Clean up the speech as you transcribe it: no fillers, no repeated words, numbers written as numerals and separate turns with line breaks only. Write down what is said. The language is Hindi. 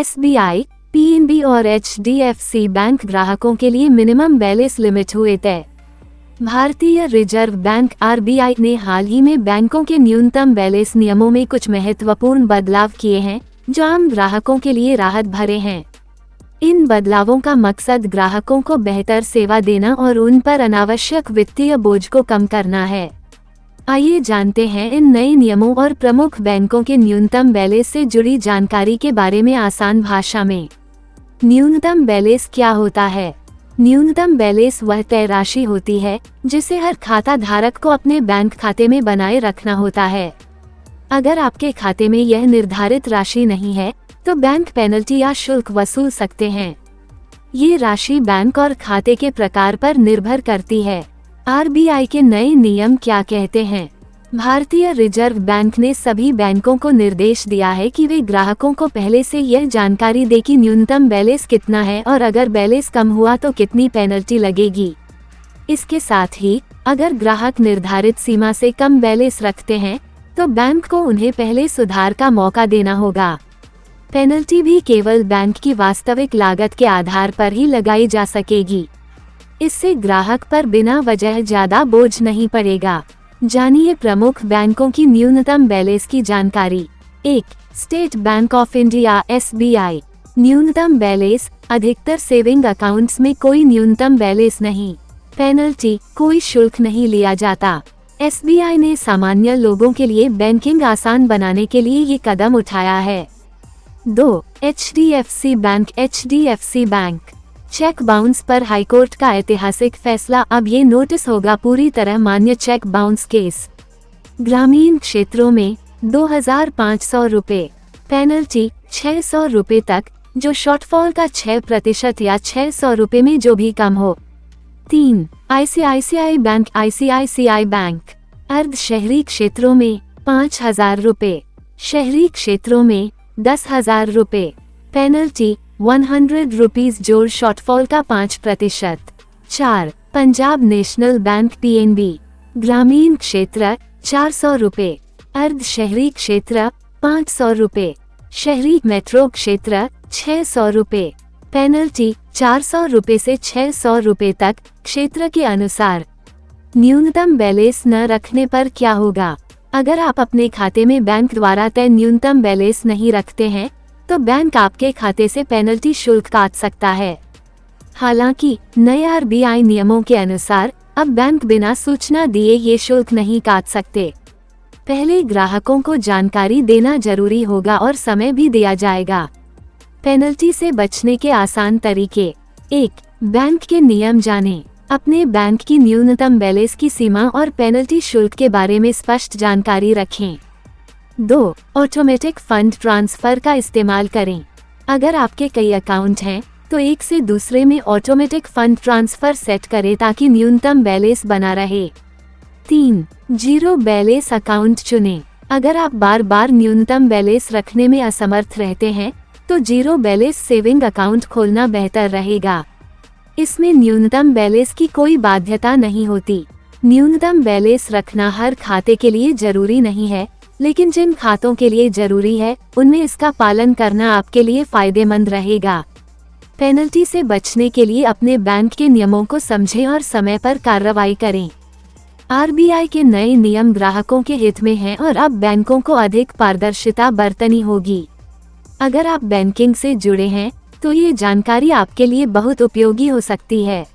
SBI, PNB और HDFC बैंक ग्राहकों के लिए मिनिमम बैलेंस लिमिट हुए तय। भारतीय रिजर्व बैंक RBI ने हाल ही में बैंकों के न्यूनतम बैलेंस नियमों में कुछ महत्वपूर्ण बदलाव किए हैं, जो आम ग्राहकों के लिए राहत भरे हैं। इन बदलावों का मकसद ग्राहकों को बेहतर सेवा देना और उन पर अनावश्यक वित्तीय बोझ को कम करना है। आइए जानते हैं इन नए नियमों और प्रमुख बैंकों के न्यूनतम बैलेंस से जुड़ी जानकारी के बारे में आसान भाषा में। न्यूनतम बैलेंस क्या होता है? न्यूनतम बैलेंस वह तय राशि होती है जिसे हर खाता धारक को अपने बैंक खाते में बनाए रखना होता है। अगर आपके खाते में यह निर्धारित राशि नहीं है, तो बैंक पेनल्टी या शुल्क वसूल सकते हैं। ये राशि बैंक और खाते के प्रकार पर निर्भर करती है। RBI के नए नियम क्या कहते हैं? भारतीय रिजर्व बैंक ने सभी बैंकों को निर्देश दिया है कि वे ग्राहकों को पहले से यह जानकारी दें कि न्यूनतम बैलेंस कितना है और अगर बैलेंस कम हुआ तो कितनी पेनल्टी लगेगी। इसके साथ ही अगर ग्राहक निर्धारित सीमा से कम बैलेंस रखते हैं, तो बैंक को उन्हें पहले सुधार का मौका देना होगा। पेनल्टी भी केवल बैंक की वास्तविक लागत के आधार पर ही लगाई जा सकेगी। इससे ग्राहक पर बिना वजह ज्यादा बोझ नहीं पड़ेगा। जानिए प्रमुख बैंकों की न्यूनतम बैलेंस की जानकारी। 1. State bank of India SBI। न्यूनतम बैलेंस, अधिकतर सेविंग अकाउंट्स में कोई न्यूनतम बैलेंस नहीं। पेनल्टी, कोई शुल्क नहीं लिया जाता। SBI ने सामान्य लोगों के लिए बैंकिंग आसान बनाने के लिए ये कदम उठाया है। 2. HDFC bank. HDFC bank cheque bounce पर हाईकोर्ट का ऐतिहासिक फैसला। अब ये नोटिस होगा पूरी तरह मान्य चेक बाउंस केस। ग्रामीण क्षेत्रों में 2500 रुपये, पेनल्टी 600 रुपये तक, जो शॉर्टफॉल का 6% या 600 रुपये में जो भी कम हो। 3. ICICI bank. ICICI बैंक अर्ध शहरी क्षेत्रों में 5000 रुपये, शहरी क्षेत्रों में 10,000 रुपये, पेनल्टी 100 रुपीज जोड़ शॉर्टफॉल का 5%। 4. पंजाब नेशनल बैंक PNB ग्रामीण क्षेत्र 400 रुपये, अर्ध शहरी क्षेत्र 500 रुपये, शहरी मेट्रो क्षेत्र 600 रुपये, पेनल्टी 400 रुपये से 600 रुपये तक, क्षेत्र के अनुसार। न्यूनतम बैलेंस न रखने पर क्या होगा? अगर आप अपने खाते में बैंक द्वारा तय न्यूनतम बैलेंस नहीं रखते हैं, तो बैंक आपके खाते से पेनल्टी शुल्क काट सकता है। हालांकि नए RBI नियमों के अनुसार अब बैंक बिना सूचना दिए ये शुल्क नहीं काट सकते। पहले ग्राहकों को जानकारी देना जरूरी होगा और समय भी दिया जाएगा। पेनल्टी से बचने के आसान तरीके। 1. बैंक के नियम जानें। अपने बैंक की न्यूनतम बैलेंस की सीमा और पेनल्टी शुल्क के बारे में स्पष्ट जानकारी रखें। 2. ऑटोमेटिक फंड ट्रांसफर का इस्तेमाल करें। अगर आपके कई अकाउंट हैं, तो एक से दूसरे में ऑटोमेटिक फंड ट्रांसफर सेट करें ताकि न्यूनतम बैलेंस बना रहे। 3. जीरो बैलेंस अकाउंट चुनें। अगर आप बार बार न्यूनतम बैलेंस रखने में असमर्थ रहते हैं, तो जीरो बैलेंस सेविंग अकाउंट खोलना बेहतर रहेगा। इसमें न्यूनतम बैलेंस की कोई बाध्यता नहीं होती। न्यूनतम बैलेंस रखना हर खाते के लिए जरूरी नहीं है, लेकिन जिन खातों के लिए जरूरी है, उनमें इसका पालन करना आपके लिए फायदेमंद रहेगा। पेनल्टी से बचने के लिए अपने बैंक के नियमों को समझें और समय पर कार्रवाई करें। RBI के नए नियम ग्राहकों के हित में हैं और अब बैंकों को अधिक पारदर्शिता बरतनी होगी। अगर आप बैंकिंग से जुड़े हैं, तो ये जानकारी आपके लिए बहुत उपयोगी हो सकती है।